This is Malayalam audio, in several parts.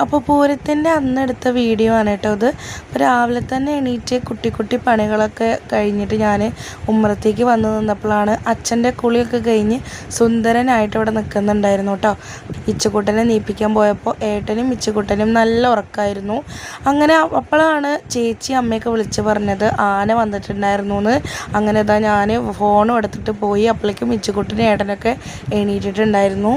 അപ്പോൾ പൂരത്തിൻ്റെ അന്നെടുത്ത വീഡിയോ ആണ് കേട്ടോ ഇത്. അപ്പോൾ രാവിലെ തന്നെ എണീറ്റ് കുട്ടി പണികളൊക്കെ കഴിഞ്ഞിട്ട് ഞാൻ ഉമ്മറത്തേക്ക് വന്നു നിന്നപ്പോഴാണ് അച്ഛൻ്റെ കുളിയൊക്കെ കഴിഞ്ഞ് സുന്ദരനായിട്ട് ഇവിടെ നിൽക്കുന്നുണ്ടായിരുന്നു കേട്ടോ. ഇച്ചുക്കുട്ടനെ നീപ്പിക്കാൻ പോയപ്പോൾ ഏട്ടനും ഇച്ചുക്കുട്ടനും നല്ല ഉറക്കമായിരുന്നു. അങ്ങനെ അപ്പോഴാണ് ചേച്ചി അമ്മയൊക്കെ വിളിച്ച് പറഞ്ഞത് ആന വന്നിട്ടുണ്ടായിരുന്നു എന്ന്. അങ്ങനെ ഇതാ ഞാൻ ഫോണും എടുത്തിട്ട് പോയി. അപ്പോഴേക്കും ഇച്ചുക്കുട്ടനും ഏട്ടനൊക്കെ എണീറ്റിട്ടുണ്ടായിരുന്നു.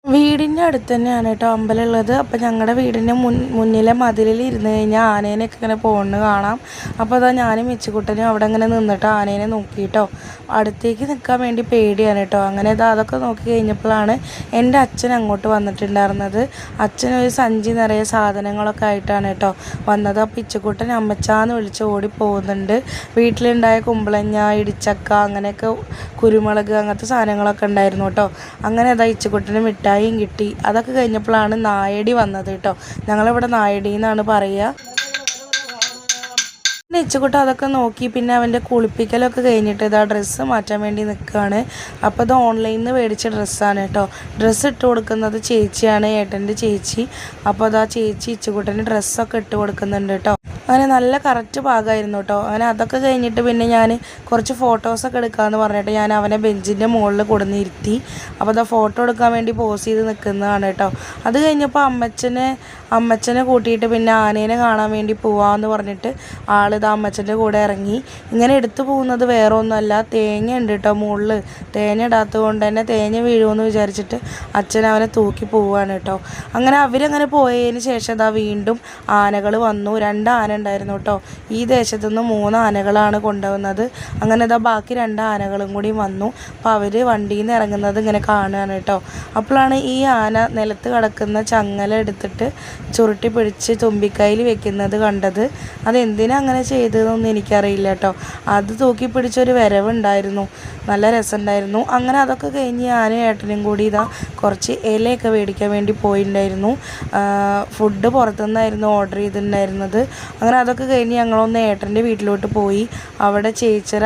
വീടിൻ്റെ അടുത്ത് തന്നെയാണ് കേട്ടോ അമ്പലമുള്ളത്. അപ്പോൾ ഞങ്ങളുടെ വീടിൻ്റെ മുന്നിലെ മതിലിൽ ഇരുന്ന് കഴിഞ്ഞാൽ ആനേനെയൊക്കെ ഇങ്ങനെ പോകുന്നത് കാണാം. അപ്പോൾ അതാ ഞാനും മിച്ചുക്കുട്ടനും അവിടെ ഇങ്ങനെ നിന്നിട്ട് ആനേനെ നോക്കിയിട്ടോ. അടുത്തേക്ക് നിൽക്കാൻ വേണ്ടി പേടിയാണ് കേട്ടോ. അങ്ങനെ അതൊക്കെ നോക്കി കഴിഞ്ഞപ്പോഴാണ് എൻ്റെ അച്ഛൻ അങ്ങോട്ട് വന്നിട്ടുണ്ടായിരുന്നത്. അച്ഛനൊരു സഞ്ചി നിറയെ സാധനങ്ങളൊക്കെ ആയിട്ടാണ് കേട്ടോ വന്നത്. അപ്പോൾ ഇച്ചുക്കുട്ടൻ അമ്മച്ചാന്ന് വിളിച്ച് ഓടി പോകുന്നുണ്ട്. വീട്ടിലുണ്ടായ കുമ്പളങ്ങ, ഇടിച്ചക്ക, അങ്ങനെയൊക്കെ കുരുമുളക്, അങ്ങനത്തെ സാധനങ്ങളൊക്കെ ഉണ്ടായിരുന്നു കേട്ടോ. അങ്ങനെ അതാ ഇച്ചുക്കുട്ടന് മിഠായിയും കിട്ടി. അതൊക്കെ കഴിഞ്ഞപ്പോഴാണ് നായടി വന്നത് കേട്ടോ. ഞങ്ങളിവിടെ നായടി എന്നാണ് പറയുക. പിന്നെ ഇച്ചുക്കുട്ടൻ അതൊക്കെ നോക്കി. പിന്നെ അവൻ്റെ കുളിപ്പിക്കലൊക്കെ കഴിഞ്ഞിട്ട് ഇതാ ഡ്രസ്സ് മാറ്റാൻ വേണ്ടി നിൽക്കുകയാണ്. അപ്പോൾ ഇത് ഓൺലൈനിൽ നിന്ന് മേടിച്ച ഡ്രസ്സാണ് കേട്ടോ. ഡ്രസ്സ് ഇട്ട് കൊടുക്കുന്നത് ചേച്ചിയാണ്, ഏട്ടൻ്റെ ചേച്ചി. അപ്പോൾ അതാ ചേച്ചി ഇച്ചുക്കുട്ടന് ഡ്രസ്സൊക്കെ ഇട്ട് കൊടുക്കുന്നുണ്ട് കേട്ടോ. അങ്ങനെ നല്ല കറക്റ്റ് പാകമായിരുന്നു കേട്ടോ. അങ്ങനെ അതൊക്കെ കഴിഞ്ഞിട്ട് പിന്നെ ഞാൻ കുറച്ച് ഫോട്ടോസൊക്കെ എടുക്കാമെന്ന് പറഞ്ഞിട്ട് ഞാൻ അവനെ ബെഞ്ചിൻ്റെ മുകളിൽ കൊടുന്നിരുത്തി. അപ്പോൾ അതാ ഫോട്ടോ എടുക്കാൻ വേണ്ടി പോസ് ചെയ്ത് നിൽക്കുന്നതാണ് കേട്ടോ. അത് കഴിഞ്ഞപ്പോൾ അമ്മച്ചനെ കൂട്ടിയിട്ട് പിന്നെ ആനേനെ കാണാൻ വേണ്ടി പോവാമെന്ന് പറഞ്ഞിട്ട് ആളിത് അമ്മച്ചൻ്റെ കൂടെ ഇറങ്ങി. ഇങ്ങനെ എടുത്തു പോകുന്നത് വേറെ ഒന്നുമല്ല, തേങ്ങ ഉണ്ട് കേട്ടോ മുകളിൽ. തേങ്ങ ഇടാത്തത് കൊണ്ട് തന്നെ തേങ്ങ വീഴുമെന്ന് വിചാരിച്ചിട്ട് അച്ഛൻ അവനെ തൂക്കി പോവുകയാണ് കേട്ടോ. അങ്ങനെ അവരങ്ങനെ പോയതിന് ശേഷം ഇതാ വീണ്ടും ആനകൾ വന്നു. 2 ആന ഉണ്ടായിരുന്നു കേട്ടോ. ഈ ദേശത്തുനിന്ന് 3 ആനകളാണ് കൊണ്ടുവന്നത്. അങ്ങനെ ഇതാ ബാക്കി 2 ആനകളും കൂടി വന്നു. അപ്പോൾ അവർ വണ്ടിയിൽ നിന്ന് ഇറങ്ങുന്നത് ഇങ്ങനെ കാണുകയാണ് കേട്ടോ. അപ്പോഴാണ് ഈ ആന നിലത്ത് കിടക്കുന്ന ചങ്ങല എടുത്തിട്ട് ചുരുട്ടി പിടിച്ച് തുമ്പിക്കൈയിൽ വെക്കുന്നത് കണ്ടത്. അതെന്തിനാ അങ്ങനെ ചെയ്തതെന്നൊന്നും എനിക്കറിയില്ല കേട്ടോ. അത് തൂക്കി പിടിച്ചൊരു വരവുണ്ടായിരുന്നു, നല്ല രസമുണ്ടായിരുന്നു. അങ്ങനെ അതൊക്കെ കഴിഞ്ഞ് ഞാനും ഏട്ടനും കൂടി ഇതാ കുറച്ച് ഇലയൊക്കെ മേടിക്കാൻ വേണ്ടി പോയിട്ടുണ്ടായിരുന്നു. ഫുഡ് പുറത്തുനിന്നായിരുന്നു ഓർഡർ ചെയ്തിട്ടുണ്ടായിരുന്നത്. അങ്ങനെ അതൊക്കെ കഴിഞ്ഞ് ഞങ്ങളൊന്ന് ഏട്ടൻ്റെ വീട്ടിലോട്ട് പോയി. അവിടെ ചേച്ചിര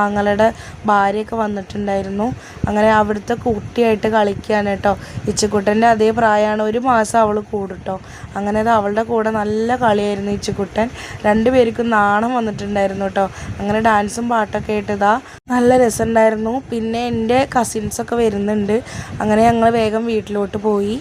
ആങ്ങളുടെ ഭാര്യയൊക്കെ വന്നിട്ടുണ്ടായിരുന്നു. അങ്ങനെ അവിടുത്തെ കുട്ടിയായിട്ട് കളിക്കുകയാണ് കേട്ടോ. ഇച്ചുക്കുട്ടൻ്റെ അതേ പ്രായമാണ്, 1 മാസം അവൾ കൂടുട്ടോ. അങ്ങനെ അത് അവളുടെ കൂടെ നല്ല കളിയായിരുന്നു ഇച്ചുക്കുട്ടൻ. 2 പേർക്കും നാണം വന്നിട്ടുണ്ടായിരുന്നു കേട്ടോ. അങ്ങനെ ഡാൻസും പാട്ടൊക്കെ ആയിട്ട് ഇതാ നല്ല രസമുണ്ടായിരുന്നു. പിന്നെ എൻ്റെ കസിൻസൊക്കെ വരുന്നുണ്ട്. അങ്ങനെ ഞങ്ങൾ വേഗം വീട്ടിലോട്ട് പോയി.